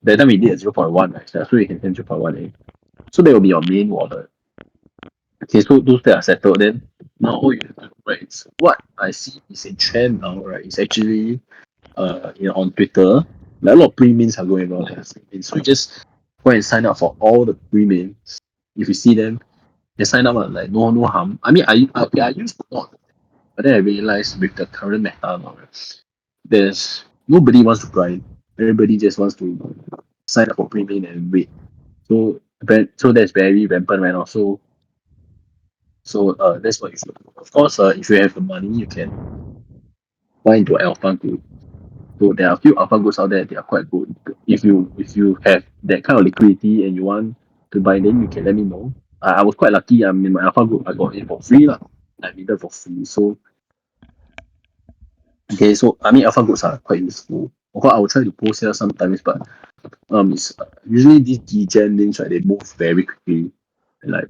That time we did a 0.1, right? So you can send 0.1 A. So that will be your main wallet. Okay, so those that are settled, then now all you have to do, right, is what I see is a trend now, right? It's actually on Twitter, like a lot of pre-mins are going on. Like, so you just go and sign up for all the pre-mins. If you see them, you sign up like no harm. I mean I used to not, but then I realized with the current meta now, right, there's nobody wants to grind. Everybody just wants to sign up for pre-min and wait. So that's very rampant right now. So that's what you should do. Of course, if you have the money, you can buy into alpha group. So there are a few alpha groups out there that are quite good. If you have that kind of liquidity and you want to buy, then you can let me know. I was quite lucky. I'm in my alpha group. I got it for free lah. I needed for free. So okay. So I mean, alpha groups are quite useful. Of course, I will try to post here sometimes, but it's usually these degen links, right? They move very quickly. And like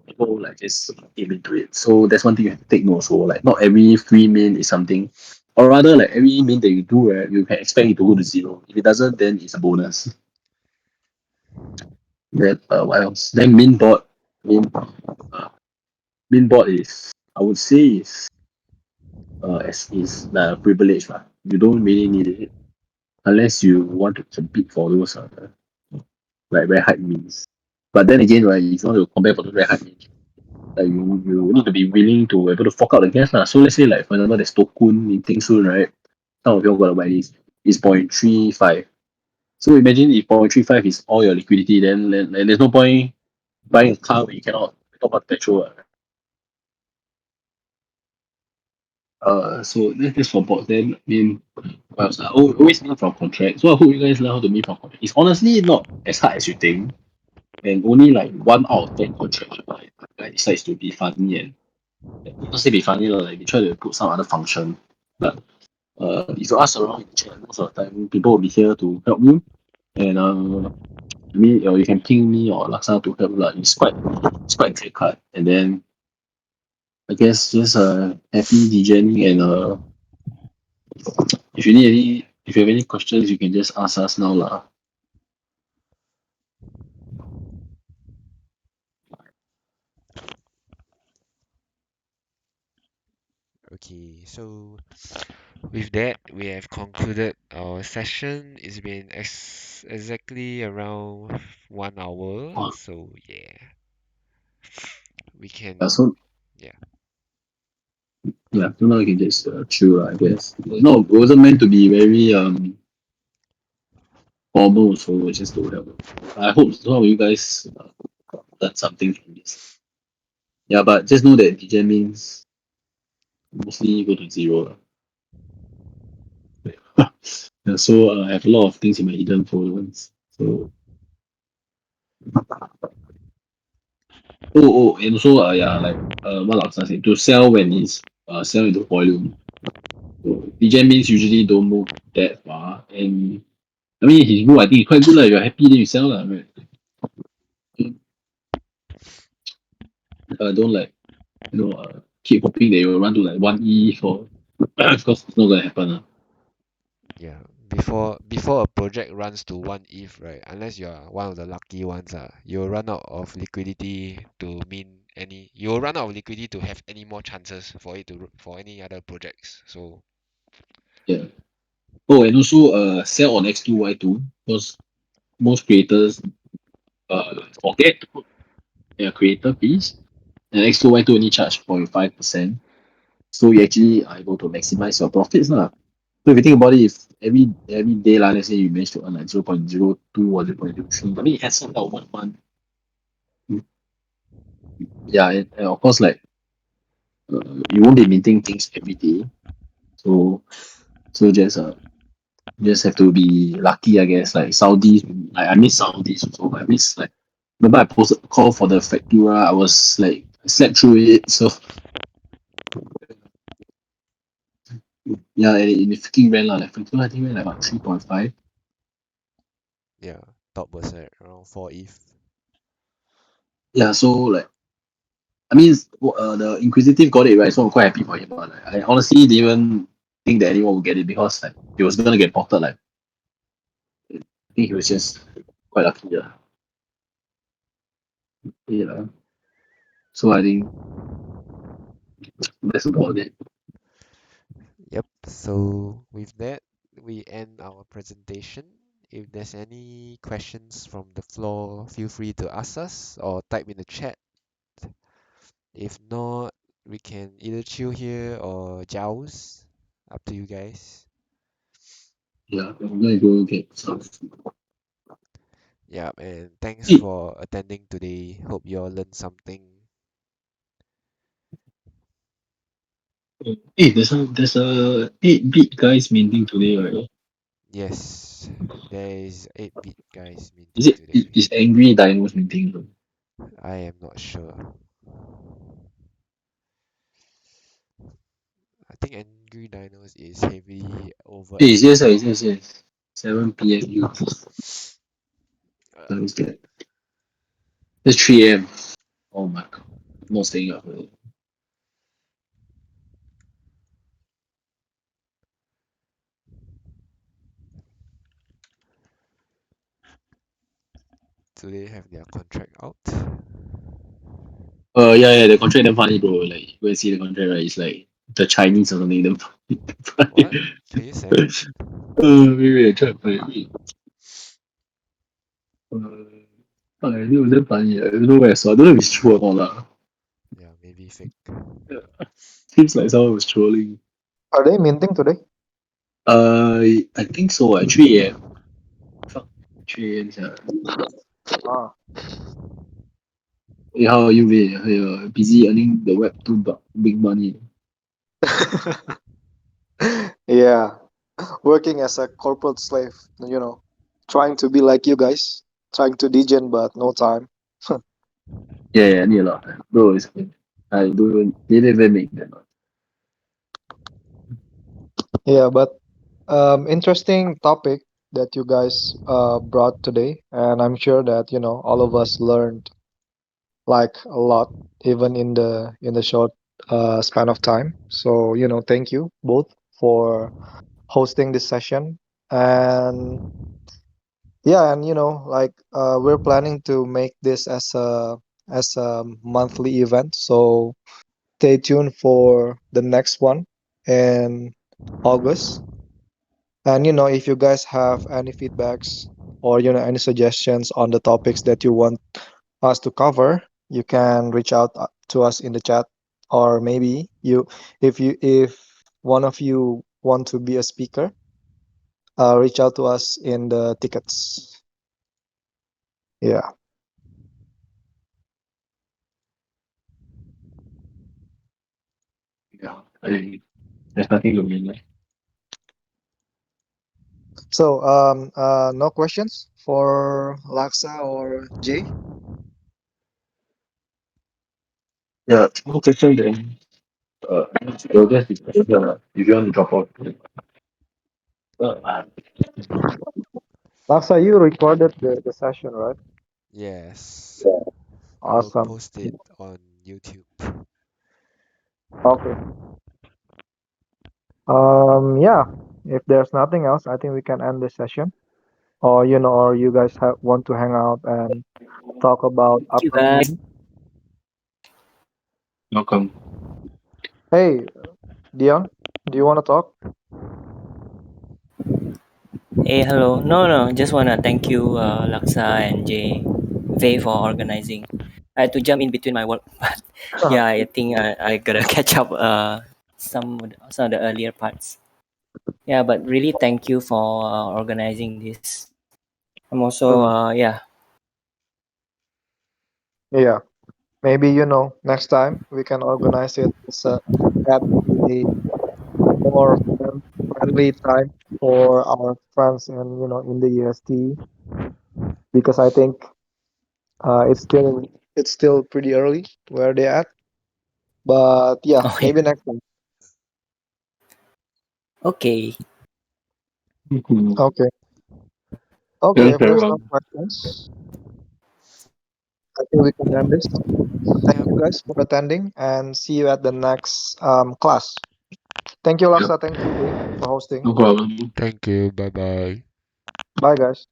people like just aim into it. So that's one thing you have to take note. So like not every free main is something, or rather like every main that you do, right, you can expect it to go to zero. If it doesn't, then it's a bonus. Then what else? Then uh, main board is I would say is the privilege lah. You don't really need it unless you want to compete for those like very high means. But then again, right, if you want to compare for those very high means, you need to be willing to able to fork out the gas lah. So let's say like for example there's Tokun minting soon, right? Some of you gonna buy this. It's 0.35. So imagine if 0.35 is all your liquidity, then there's no point buying a car where you cannot top up petrol. So that's for bots. Then I mean, what else? I always learn from contract. So I hope you guys learn how to meet from contract. It's honestly not as hard as you think, and only like 1 out of 10 contracts like guy decides to be funny and not say be funny like they try to put some other function. But if you ask around in the chat, most of the time people will be here to help you. And me or you can ping me or Laksa to help. Like it's quite clear cut. And then I guess just happy degening and if you have any questions you can just ask us now lah. Okay, so with that, we have concluded our session. It's been exactly around 1 hour. So yeah, we can, So yeah. yeah, so now you can just chill I guess. No, it wasn't meant to be very formal, so it's just to help. I hope some of you guys learn something from this. Yeah, but just know that degen means mostly go to zero. Yeah, so I have a lot of things in my hidden folders. So and also yeah, like what Laksa said, to sell when it's sell into volume. So degen means usually don't move that far, and I mean his rule I think is quite good lah. You're happy then you sell lah, right? Don't like keep hoping that you will run to like 1 E for because it's not gonna happen. Yeah, before a project runs to 1 ETH, right? Unless you are one of the lucky ones, you'll run out of liquidity to mean any. You'll run out of liquidity to have any more chances for it to for any other projects. So Yeah. Oh, and also sell on X2Y2 because most creators forget to put their creator fees, and X2Y2 only charge 0.5%. So you actually are able to maximize your profits lah. So if you think about it, if every day lah, let's say you manage to earn like 0.02 or 0.03, I mean it adds up to 1 month. Yeah, and of course like you won't be minting things every day. So just have to be lucky, I guess. Like Saudis, like I miss Saudis also. I miss like remember I posted call for the Factura. I was like I slept through it. So yeah, and it freaking ran like Factura. I think ran like about 3.5. Yeah, top was at around 4 ETH. Yeah, so like I mean, the Inquisitive got it right, so I'm quite happy for him. But like, I honestly didn't even think that anyone would get it because like he was gonna get ported. Like I think he was just quite lucky. Yeah, yeah. So I think that's about it. Yep, so with that, we end our presentation. If there's any questions from the floor, feel free to ask us or type in the chat. If not, we can either chill here or joust. Up to you guys. Yeah, I'm gonna go get some. Yeah, and thanks Hey, for attending today. Hope you all learned something. hey, there's a 8-bit guys meeting today, right? Yes, there is 8-bit guys Is minting today. is Angry Dinos meeting? I am not sure. I think Angry Dinos is heavily over Hey, yes, NFT. yes. 7 p.m. UT. Uh, That is good. It's 3 a.m. Oh my god. I'm not staying up for it. do they have their contract out? Yeah, the contract damn funny, bro. Like, go and see the contract, right? It's like the Chinese or something. Damn funny. What? Can you send? Maybe I try to find it. I think it was damn funny. I don't know where I saw. I don't know if it's true or not. Lah. Yeah, maybe fake. Seems like someone was trolling. Are they minting today? I think so. At 3 a.m. Fuck, 3 a.m. Yeah. Ah. Hey, how are you, Vay? Busy earning the web two big money. Yeah, working as a corporate slave, trying to be like you guys, trying to degen, but no time. Yeah, I need a lot of time. Bro, it's good. I don't even, didn't even make that much. Yeah, but interesting topic that you guys brought today, and I'm sure that all of us learned like a lot, even in the short span of time. So thank you both for hosting this session, and yeah, and like we're planning to make this as a monthly event. So stay tuned for the next one in August. And if you guys have any feedbacks or any suggestions on the topics that you want us to cover, you can reach out to us in the chat, or maybe if one of you want to be a speaker, reach out to us in the tickets. Yeah. Yeah, there's nothing to be like. So no questions for Laksa or Jay. Yeah, no question then. You'll just be question if you want to drop off. Uh, Laksa, you recorded the session, right? Yes, Yeah. I'll Awesome. post it on YouTube. Okay. Yeah. If there's nothing else, I think we can end this session. Or or you guys want to hang out and talk about Thank you upcoming guys. events. welcome. Hey, Dion, do you want to talk? Hey, hello. No. Just wanna thank you, Laksa and Jay, Vay for organizing. I had to jump in between my work, but yeah, I think I gotta catch up some of the earlier parts. Yeah, but really thank you for organizing this. I'm also Mhm. yeah. Yeah. Maybe next time we can organize it at a more more friendly time for our friends and in the EST, because I think it's still pretty early where they at. But yeah, Oh yeah. maybe next time. Okay. Okay. Okay, Yes, if very there's no well. questions, I think we can end this. So thank Yep. you guys for attending and see you at the next class. Thank you, Yep. Laksa. Thank you, Dave, for hosting. No problem. Thank you. Bye bye. Bye, guys.